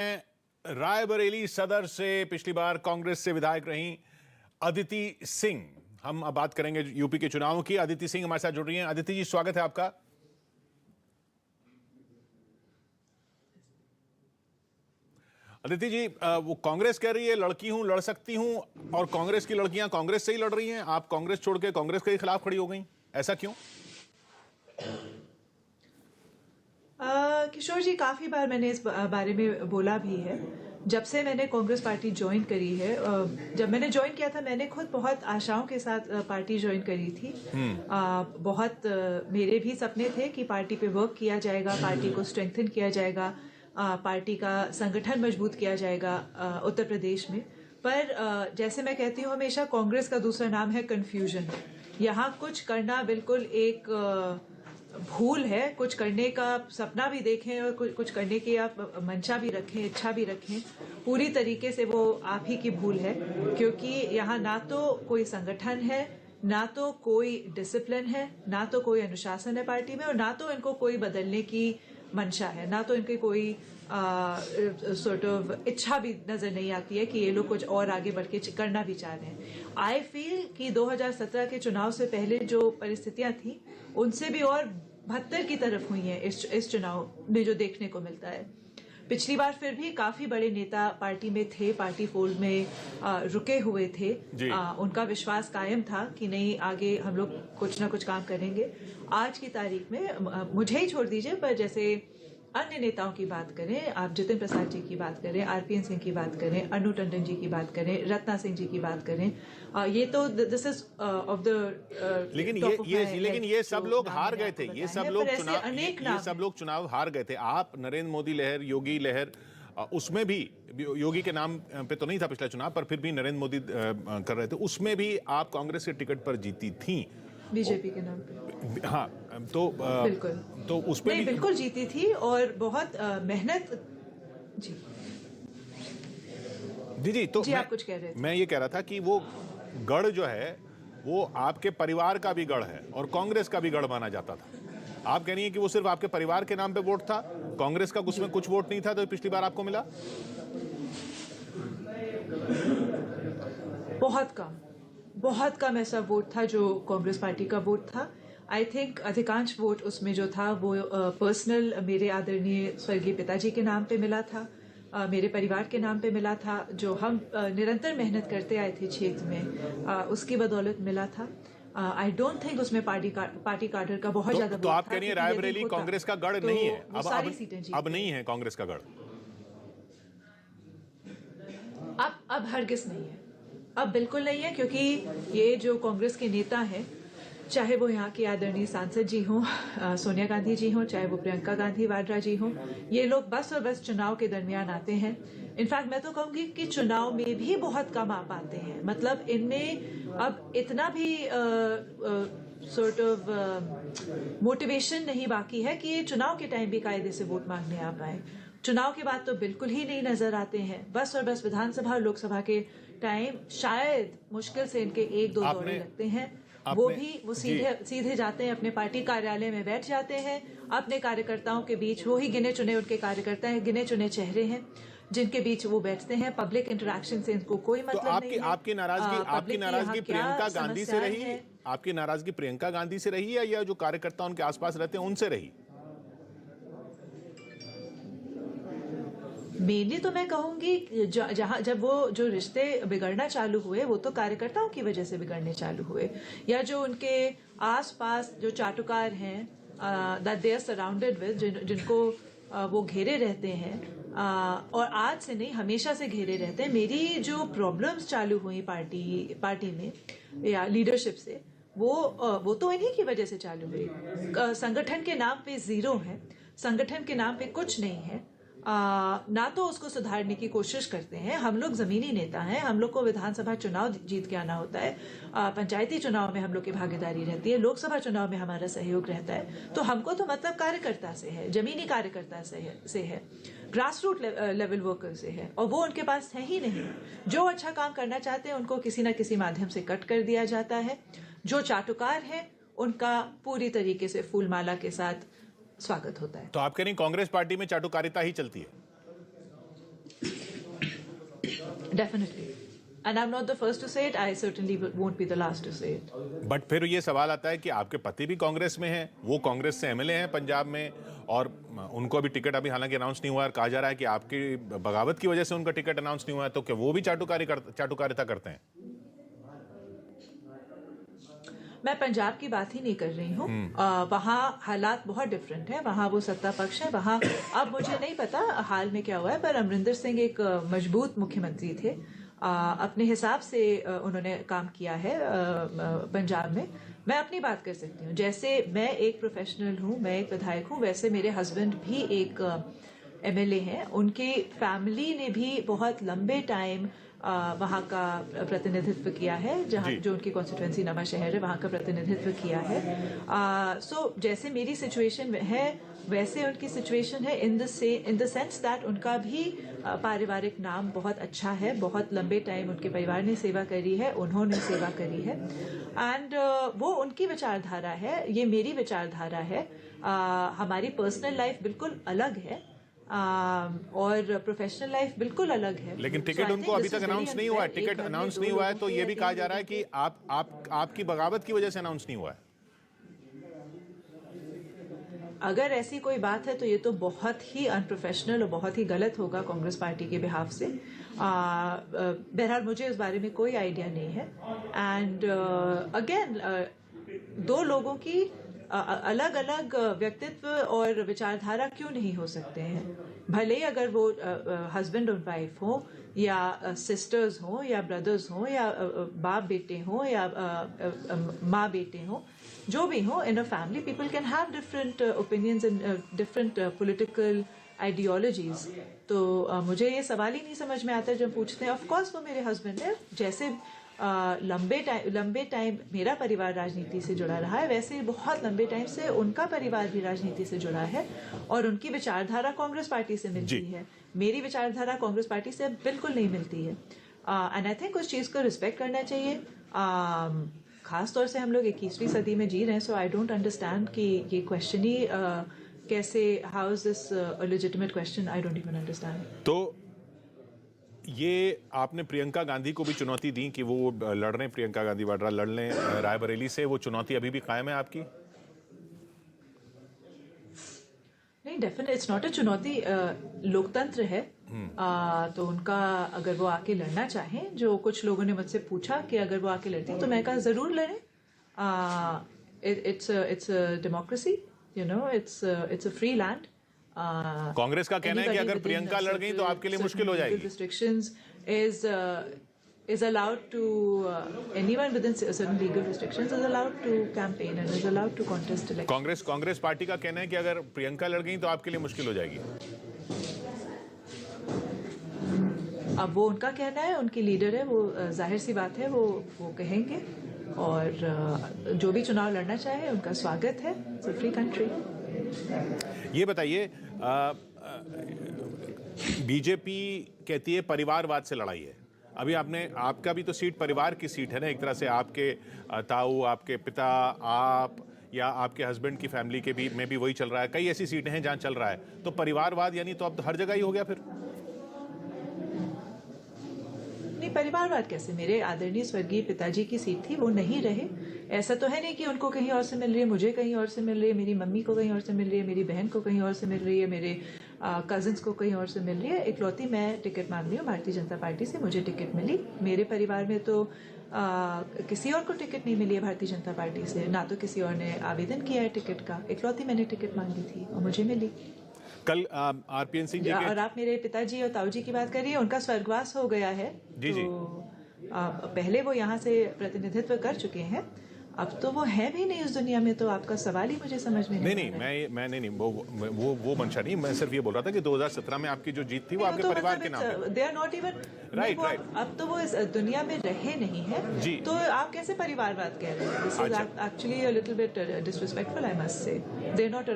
रायबरेली सदर से पिछली बार कांग्रेस से विधायक रही अदिति सिंह। हम अब बात करेंगे यूपी के चुनावों की। अदिति सिंह हमारे साथ जुड़ रही हैं। अदिति जी, स्वागत है आपका। अदिति जी, वो कांग्रेस कह रही है लड़की हूं, लड़ सकती हूं, और कांग्रेस की लड़कियां कांग्रेस से ही लड़ रही हैं। आप कांग्रेस छोड़ के कांग्रेस के खिलाफ खड़ी हो गई, ऐसा क्यों? किशोर जी, काफ़ी बार मैंने इस बारे में बोला भी है। जब से मैंने कांग्रेस पार्टी ज्वाइन करी है, जब मैंने ज्वाइन किया था, मैंने खुद बहुत आशाओं के साथ पार्टी ज्वाइन करी थी। बहुत मेरे भी सपने थे कि पार्टी पे वर्क किया जाएगा, पार्टी को स्ट्रेंथन किया जाएगा, पार्टी का संगठन मजबूत किया जाएगा उत्तर प्रदेश में। पर जैसे मैं कहती हूँ हमेशा, कांग्रेस का दूसरा नाम है कन्फ्यूजन। यहाँ कुछ करना बिल्कुल एक भूल है। कुछ करने का सपना भी देखें और कुछ करने की आप मंशा भी रखें, इच्छा भी रखें, पूरी तरीके से वो आप ही की भूल है। क्योंकि यहाँ ना तो कोई संगठन है, ना तो कोई डिसिप्लिन है, ना तो कोई अनुशासन है पार्टी में, और ना तो इनको कोई बदलने की मंशा है, ना तो इनकी कोई सॉर्ट ऑफ इच्छा भी नजर नहीं आती है कि ये लोग कुछ और आगे बढ़ के करना भी चाह रहे हैं। आई फील कि 2017 के चुनाव से पहले जो परिस्थितियां थी, उनसे भी और बदतर की तरफ हुई हैं इस चुनाव में जो देखने को मिलता है। पिछली बार फिर भी काफी बड़े नेता पार्टी में थे, पार्टी फोल्ड में रुके हुए थे। उनका विश्वास कायम था कि नहीं, आगे हम लोग कुछ ना कुछ काम करेंगे। आज की तारीख में मुझे ही छोड़ दीजिए, पर जैसे अन्य नेताओं की बात करें, आप जितिन प्रसाद जी की बात करें, आरपीएन सिंह की बात करें, अनु टंडन जी की बात करें, रत्ना सिंह जी की बात करें, ये तो दिस इज ऑफ द लेकिन ये सब लोग हार गए थे। ये सब लोग चुनाव हार गए थे। आप नरेंद्र मोदी लहर, योगी लहर, उसमें भी योगी के नाम पे तो नहीं था पिछला चुनाव, पर फिर भी नरेंद्र मोदी कर रहे थे, उसमें भी आप कांग्रेस के टिकट पर जीती थी, बीजेपी के नाम पे। हाँ, तो बिल्कुल, तो उस पे बिल्कुल जीती थी, और बहुत मेहनत। जी जी तो जी, आप कुछ कह रहे थे। मैं ये कह रहा था कि वो गढ़ जो है वो आपके परिवार का भी गढ़ है और कांग्रेस का भी गढ़ माना जाता था। आप कह रही हैं कि वो सिर्फ आपके परिवार के नाम पे वोट था, कांग्रेस का उसमें कुछ वोट नहीं था, तो पिछली बार आपको मिला बहुत कम ऐसा वोट था जो कांग्रेस पार्टी का वोट था। आई थिंक अधिकांश वोट उसमें जो था वो पर्सनल मेरे आदरणीय स्वर्गीय पिताजी के नाम पे मिला था, मेरे परिवार के नाम पे मिला था, जो हम निरंतर मेहनत करते आए थे क्षेत्र में, उसकी बदौलत मिला था। आई डोंट थिंक उसमें पार्टी कार्डर का बहुत ज्यादा तो आप कह रही हैं रायबरेली कांग्रेस का गढ़ नहीं है, अब नहीं है कांग्रेस का गढ़, अब हरगिज नहीं है, अब बिल्कुल नहीं है। क्योंकि ये जो कांग्रेस के नेता हैं, चाहे वो यहाँ की आदरणीय सांसद जी हों, सोनिया गांधी जी हों, चाहे वो प्रियंका गांधी वाड्रा जी हों, ये लोग बस और बस चुनाव के दरमियान आते हैं। इनफैक्ट मैं तो कहूँगी कि चुनाव में भी बहुत कम आ पाते हैं। मतलब इनमें अब इतना भी सॉर्ट ऑफ मोटिवेशन नहीं बाकी है कि ये चुनाव के टाइम भी कायदे से वोट मांगने आ पाए। चुनाव के बाद तो बिल्कुल ही नहीं नजर आते हैं। बस और बस विधानसभा और लोकसभा के टाइम शायद मुश्किल से इनके 1-2 दौरे लगते हैं, वो भी वो सीधे जाते हैं अपने पार्टी कार्यालय में, बैठ जाते हैं अपने कार्यकर्ताओं के बीच। वो ही गिने चुने उनके कार्यकर्ता हैं, गिने चुने चेहरे हैं जिनके बीच वो बैठते हैं। पब्लिक इंटरेक्शन से इनको कोई मतलब नहीं है। आपकी नाराजगी प्रियंका गांधी से रही? आपकी नाराजगी प्रियंका गांधी से रही है या जो कार्यकर्ता उनके आसपास रहते हैं उनसे रही? मेनली तो मैं कहूंगी जब वो जो रिश्ते बिगड़ना चालू हुए, वो तो कार्यकर्ताओं की वजह से बिगड़ने चालू हुए, या जो उनके आसपास जो चाटुकार हैं that they are surrounded with, जिनको वो घेरे रहते हैं, और आज से नहीं हमेशा से घेरे रहते हैं। मेरी जो प्रॉब्लम्स चालू हुई पार्टी में या लीडरशिप से, वो तो इन्हीं की वजह से चालू हुई। संगठन के नाम पे जीरो है, संगठन के नाम पे कुछ नहीं है, ना तो उसको सुधारने की कोशिश करते हैं। हम लोग जमीनी नेता हैं, हम लोग को विधानसभा चुनाव जीत के आना होता है, पंचायती चुनाव में हम लोग की भागीदारी रहती है, लोकसभा चुनाव में हमारा सहयोग रहता है। तो हमको तो मतलब कार्यकर्ता से है, जमीनी कार्यकर्ता से है, ग्रास रूट लेवल वर्कर से है, और वो उनके पास है ही नहीं। जो अच्छा काम करना चाहते हैं उनको किसी न किसी माध्यम से कट कर दिया जाता है। जो चाटुकार है उनका पूरी तरीके से फूलमाला के साथ स्वागत होता है। तो आप कह रही कांग्रेस पार्टी में चाटुकारिता ही चलती है? Definitely. And I'm not the first to say it. I certainly won't be the last to say it. But फिर ये सवाल आता है कि आपके पति भी कांग्रेस में हैं, वो कांग्रेस से एमएलए हैं पंजाब में, और उनको अभी टिकट अभी हालांकि अनाउंस नहीं हुआ है। कहा जा रहा है कि आपकी बगावत की वजह से उनका टिकट अनाउंस नहीं हुआ है, तो क्या वो भी चाटुकारिता करते हैं? मैं पंजाब की बात ही नहीं कर रही हूँ। वहाँ हालात बहुत डिफरेंट है। वहाँ वो सत्ता पक्ष है। वहाँ अब मुझे नहीं पता हाल में क्या हुआ है, पर अमरिंदर सिंह एक मजबूत मुख्यमंत्री थे। अपने हिसाब से उन्होंने काम किया है पंजाब में। मैं अपनी बात कर सकती हूँ। जैसे मैं एक प्रोफेशनल हूँ, मैं एक विधायक हूँ, वैसे मेरे हस्बैंड भी एक एमएलए हैं। उनके फैमिली ने भी बहुत लंबे टाइम वहाँ का प्रतिनिधित्व किया है, जहाँ जो उनकी कॉन्स्टिट्यूएंसी नवा शहर है, वहाँ का प्रतिनिधित्व किया है। सो जैसे मेरी सिचुएशन है वैसे उनकी सिचुएशन है, इन द सेंस दैट उनका भी पारिवारिक नाम बहुत अच्छा है। बहुत लंबे टाइम उनके परिवार ने सेवा करी है, उन्होंने सेवा करी है, एंड वो उनकी विचारधारा है, ये मेरी विचारधारा है। हमारी पर्सनल लाइफ बिल्कुल अलग है और प्रोफेशनल लाइफ बिल्कुल अलग है। लेकिन टिकट उनको अभी तक अनाउंस नहीं हुआ है। टिकट अनाउंस नहीं हुआ है तो ये भी कहा जा रहा है कि आपकी बगावत की वजह से अनाउंस नहीं हुआ है। अगर ऐसी कोई बात है तो ये तो बहुत ही अनप्रोफेशनल और बहुत ही गलत होगा कांग्रेस पार्टी के बिहाफ से। बहरहाल मुझे इस बारे में कोई आइडिया नहीं है। एंड अगेन दो लोगों की अलग अलग व्यक्तित्व और विचारधारा क्यों नहीं हो सकते हैं? भले ही अगर वो हस्बैंड और वाइफ हो, या सिस्टर्स हो, या ब्रदर्स हो, या बाप बेटे हो, या माँ बेटे हो, जो भी हो, in a family people can have different opinions and different political ideologies. तो मुझे ये सवाल ही नहीं समझ में आता जब पूछते हैं। ऑफ कोर्स वो मेरे हस्बैंड है। जैसे लंबे टाइम मेरा परिवार राजनीति से जुड़ा रहा है, वैसे बहुत लंबे टाइम से उनका परिवार भी राजनीति से जुड़ा है, और उनकी विचारधारा कांग्रेस पार्टी से मिलती है। मेरी विचारधारा कांग्रेस पार्टी से बिल्कुल नहीं मिलती है। एंड आई थिंक उस चीज को रिस्पेक्ट करना चाहिए। खास तौर से हम लोग 21वीं सदी में जी रहे हैं, सो आई डोंट अंडरस्टैंड कि ये क्वेश्चन ही कैसे, how is this a legitimate question? I don't even understand. तो ये आपने प्रियंका गांधी को भी चुनौती दी कि वो लड़ रहे हैं, प्रियंका गांधी वाड्रा लड़ लें रायबरेली से, वो चुनौती अभी भी कायम है आपकी? नहीं, डेफिनेटली इट्स नॉट अ चुनौती। लोकतंत्र है। तो उनका अगर वो आके लड़ना चाहें, जो कुछ लोगों ने मुझसे पूछा कि अगर वो आके लड़ती तो मैं कहा जरूर लड़ें। It's a democracy, you know, it's a free land. Congress का कहना है कि अगर प्रियंका लड़ गई तो आपके लिए मुश्किल हो जाएगी। Restrictions is allowed to anyone within certain legal restrictions is allowed to campaign and is allowed to contest elections. Congress party का कहना है कि अगर प्रियंका लड़ गई तो आपके लिए मुश्किल हो जाएगी। अब वो उनका कहना है, उनकी लीडर है, वो जाहिर सी बात है वो कहेंगे, और जो भी चुनाव लड़ना चाहे उनका स्वागत है। It's a free country. ये बताइए, बीजेपी कहती है परिवारवाद से लड़ाई है। अभी आपका भी तो सीट परिवार की सीट है ना, एक तरह से आपके ताऊ, आपके पिता, आप या आपके हस्बैंड की फैमिली के भी में भी वही चल रहा है। कई ऐसी सीटें हैं जहां चल रहा है, तो परिवारवाद यानी तो अब तो हर जगह ही हो गया फिर। नहीं, परिवारवाद कैसे? मेरे आदरणीय स्वर्गीय पिताजी की सीट थी, वो नहीं रहे। ऐसा तो है नहीं कि उनको कहीं और से मिल रही है, मुझे कहीं और से मिल रही है, मेरी मम्मी को कहीं और से मिल रही है, मेरी बहन को कहीं और से मिल रही है, मेरे कजिन्स को कहीं और से मिल रही है। इकलौती मैं टिकट मांग रही हूँ भारतीय जनता पार्टी से, मुझे टिकट मिली। मेरे परिवार में तो किसी और को टिकट नहीं मिली है भारतीय जनता पार्टी से, ना तो किसी और ने आवेदन किया है टिकट का। इकलौती मैंने टिकट मांगी थी और मुझे मिली। कल आरपीएन सिंह जी और आप मेरे पिताजी और ताऊ जी की बात करिए, उनका स्वर्गवास हो गया है। जी जी। पहले वो यहाँ से प्रतिनिधित्व कर चुके हैं, अब तो वो है भी नहीं इस दुनिया में। तो आपका सवाल ही मुझे समझ में नहीं। मैं नहीं, वो मंशा नहीं। मैं सिर्फ ये बोल रहा था कि 2017 में आपकी जो जीत थी वो आपके परिवार के नाम पे। They are not even right. अब तो वो इस दुनिया में रहे नहीं है, तो आप कैसे परिवारवाद कह रहे हैं? This is actually a little bit disrespectful, I must say. They are not